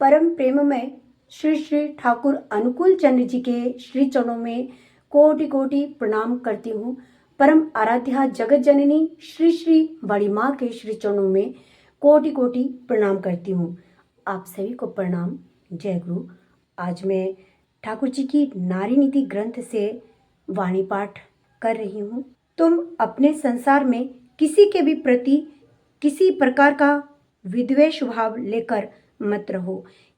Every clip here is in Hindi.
परम प्रेममय श्री श्री ठाकुर अनुकूल चंद्र जी के श्री चरणों में कोटि कोटि प्रणाम करती हूँ। परम आराध्या जगत जननी श्री श्री बड़ी माँ के श्री चरणों में कोटि कोटि प्रणाम करती हूँ। आप सभी को प्रणाम। जय गुरु। आज मैं ठाकुर जी की नारी नीति ग्रंथ से वाणी पाठ कर रही हूँ। तुम अपने संसार में किसी के भी प्रति किसी प्रकार का विद्वेष भाव लेकर मत रहो।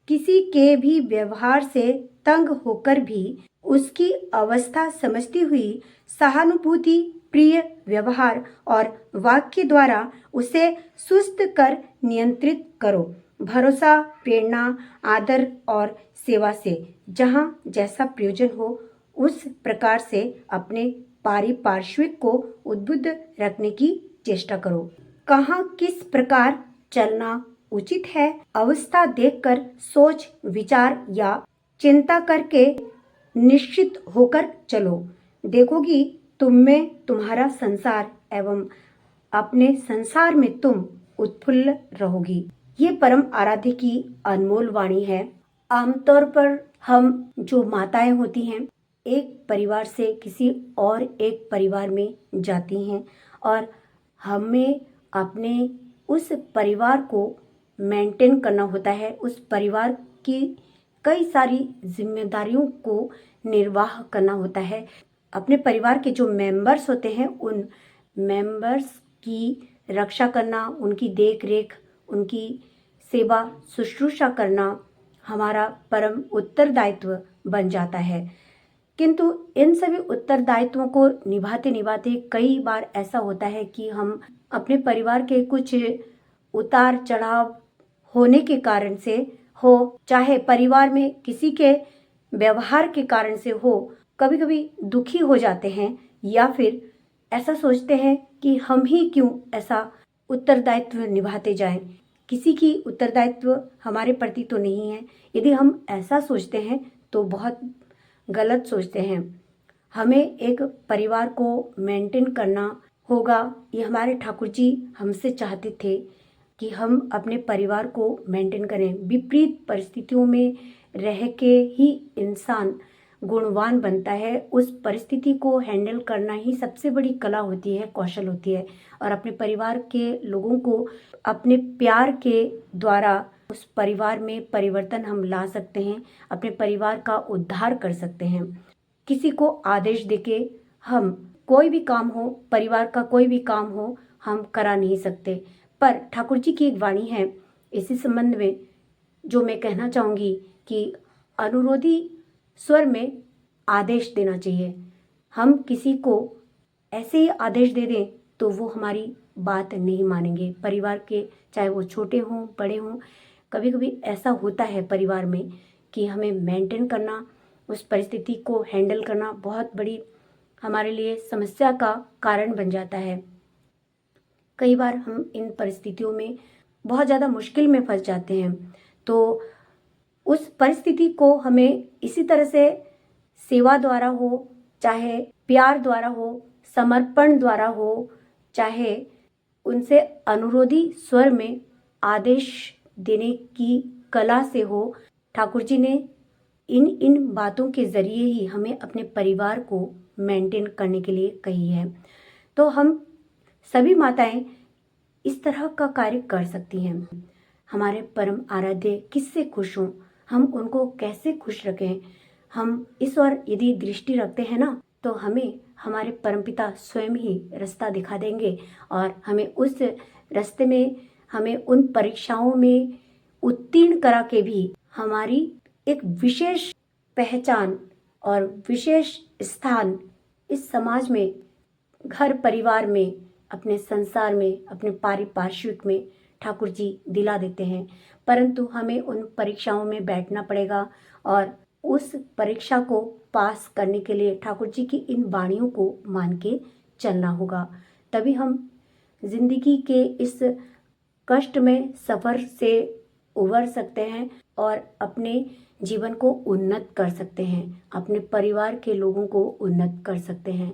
किसी के भी व्यवहार से तंग होकर भी उसकी अवस्था समझती हुई सहानुभूति प्रिय व्यवहार और वाक्य द्वारा उसे सुस्त कर नियंत्रित करो। भरोसा, प्रेरणा, आदर और सेवा से जहाँ जैसा प्रयोजन हो उस प्रकार से अपने पारिपार्श्विक को उद्बुद्ध रखने की चेष्टा करो। कहाँ किस प्रकार चलना उचित है, अवस्था देखकर सोच विचार या चिंता करके निश्चित होकर चलो। देखोगी तुम में तुम्हारा संसार एवं अपने संसार में तुम उत्फुल्ल रहोगी। ये परम आराध्य की अनमोल वाणी है। आमतौर पर हम जो माताएं होती हैं एक परिवार से किसी और एक परिवार में जाती हैं और हमें अपने उस परिवार को मेंटेन करना होता है। उस परिवार की कई सारी जिम्मेदारियों को निर्वाह करना होता है। अपने परिवार के जो मेंबर्स होते हैं उन मेंबर्स की रक्षा करना, उनकी देख रेख, उनकी सेवा शुश्रूषा करना हमारा परम उत्तरदायित्व बन जाता है। किंतु इन सभी उत्तरदायित्वों को निभाते निभाते कई बार ऐसा होता है कि हम अपने परिवार के कुछ उतार चढ़ाव होने के कारण से हो, चाहे परिवार में किसी के व्यवहार के कारण से हो, कभी कभी दुखी हो जाते हैं या फिर ऐसा सोचते हैं कि हम ही क्यों ऐसा उत्तरदायित्व निभाते जाएं। किसी की उत्तरदायित्व हमारे प्रति तो नहीं है। यदि हम ऐसा सोचते हैं तो बहुत गलत सोचते हैं। हमें एक परिवार को मेंटेन करना होगा। ये हमारे ठाकुर जी हमसे चाहते थे कि हम अपने परिवार को मेंटेन करें। विपरीत परिस्थितियों में रह के ही इंसान गुणवान बनता है। उस परिस्थिति को हैंडल करना ही सबसे बड़ी कला होती है, कौशल होती है। और अपने परिवार के लोगों को अपने प्यार के द्वारा उस परिवार में परिवर्तन हम ला सकते हैं, अपने परिवार का उद्धार कर सकते हैं। किसी को आदेश देके हम कोई भी काम हो, परिवार का कोई भी काम हो, हम करा नहीं सकते। पर ठाकुर जी की एक वाणी है इसी संबंध में जो मैं कहना चाहूँगी कि अनुरोधी स्वर में आदेश देना चाहिए। हम किसी को ऐसे ही आदेश दे दें तो वो हमारी बात नहीं मानेंगे। परिवार के चाहे वो छोटे हों बड़े हों, कभी कभी ऐसा होता है परिवार में कि हमें मेंटेन करना, उस परिस्थिति को हैंडल करना बहुत बड़ी हमारे लिए समस्या का कारण बन जाता है। कई बार हम इन परिस्थितियों में बहुत ज़्यादा मुश्किल में फंस जाते हैं। तो उस परिस्थिति को हमें इसी तरह से सेवा द्वारा हो, चाहे प्यार द्वारा हो, समर्पण द्वारा हो, चाहे उनसे अनुरोधी स्वर में आदेश देने की कला से हो, ठाकुर जी ने इन बातों के जरिए ही हमें अपने परिवार को मेंटेन करने के लिए कही है। तो हम सभी माताएं इस तरह का कार्य कर सकती हैं। हमारे परम आराध्य किससे खुश हों, हम उनको कैसे खुश रखें, हम इस ओर यदि दृष्टि रखते हैं ना तो हमें हमारे परमपिता स्वयं ही रास्ता दिखा देंगे और हमें उस रास्ते में, हमें उन परीक्षाओं में उत्तीर्ण करा के भी हमारी एक विशेष पहचान और विशेष स्थान इस समाज में, घर परिवार में, अपने संसार में, अपने पारिपार्श्विक में ठाकुर जी दिला देते हैं। परंतु हमें उन परीक्षाओं में बैठना पड़ेगा और उस परीक्षा को पास करने के लिए ठाकुर जी की इन वाणियों को मान के चलना होगा। तभी हम जिंदगी के इस कष्ट में सफ़र से उबर सकते हैं और अपने जीवन को उन्नत कर सकते हैं, अपने परिवार के लोगों को उन्नत कर सकते हैं।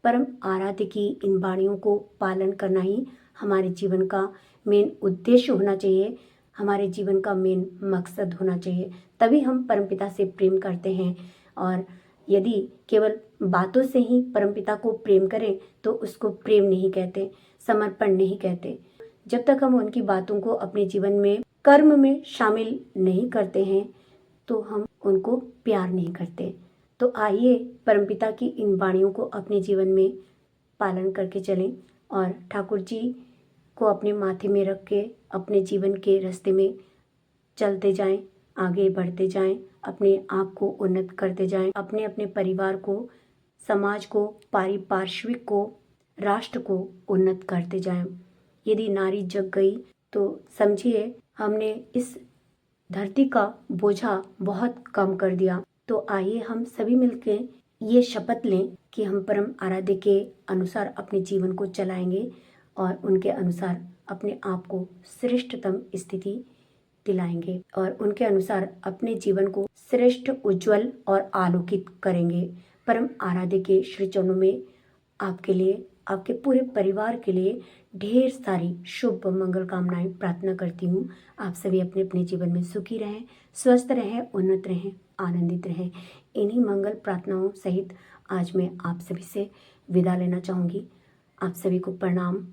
परम आराध्य की इन वाणियों को पालन करना ही हमारे जीवन का मेन उद्देश्य होना चाहिए। हमारे जीवन का मेन मकसद होना चाहिए, तभी हम परमपिता से प्रेम करते हैं। और यदि केवल बातों से ही परमपिता को प्रेम करें तो उसको प्रेम नहीं कहते, समर्पण नहीं कहते। जब तक हम उनकी बातों को अपने जीवन में कर्म में शामिल नहीं करते हैं तो हम उनको प्यार नहीं करते। तो आइए परमपिता की इन वाणियों को अपने जीवन में पालन करके चलें और ठाकुर जी को अपने माथे में रख के अपने जीवन के रास्ते में चलते जाएं, आगे बढ़ते जाएं, अपने आप को उन्नत करते जाएं, अपने अपने परिवार को, समाज को, पारिपार्श्विक को, राष्ट्र को उन्नत करते जाएं। यदि नारी जग गई तो समझिए हमने इस धरती का बोझा बहुत कम कर दिया। तो आइए हम सभी मिलकर ये शपथ लें कि हम परम आराध्य के अनुसार अपने जीवन को चलाएंगे और उनके अनुसार अपने आप को श्रेष्ठतम स्थिति दिलाएंगे और उनके अनुसार अपने जीवन को श्रेष्ठ, उज्जवल और आलोकित करेंगे। परम आराध्य के श्री चरणों में आपके लिए, आपके पूरे परिवार के लिए ढेर सारी शुभ मंगल कामनाएं प्रार्थना करती हूँ। आप सभी अपने अपने जीवन में सुखी रहें, स्वस्थ रहें, उन्नत रहें, आनंदित रहें। इन्हीं मंगल प्रार्थनाओं सहित आज मैं आप सभी से विदा लेना चाहूँगी। आप सभी को प्रणाम।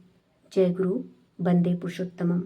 जय गुरु, वंदे पुरुषोत्तमम।